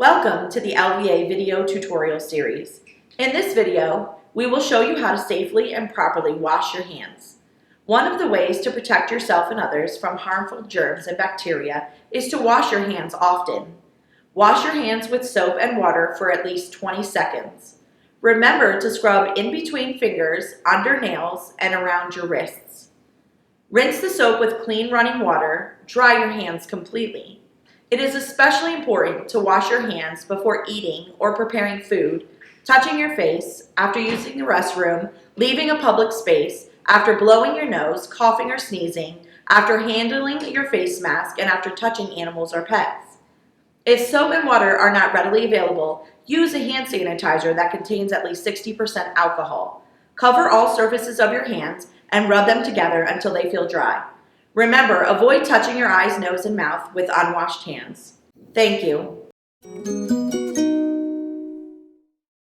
Welcome to the LVA Video Tutorial Series. In this video, we will show you how to safely and properly wash your hands. One of the ways to protect yourself and others from harmful germs and bacteria is to wash your hands often. Wash your hands with soap and water for at least 20 seconds. Remember to scrub in between fingers, under nails, and around your wrists. Rinse the soap with clean running water. Dry your hands completely. It is especially important to wash your hands before eating or preparing food, touching your face, after using the restroom, leaving a public space, after blowing your nose, coughing or sneezing, after handling your face mask, and after touching animals or pets. If soap and water are not readily available, use a hand sanitizer that contains at least 60% alcohol. Cover all surfaces of your hands and rub them together until they feel dry. Remember, avoid touching your eyes, nose, and mouth with unwashed hands. Thank you.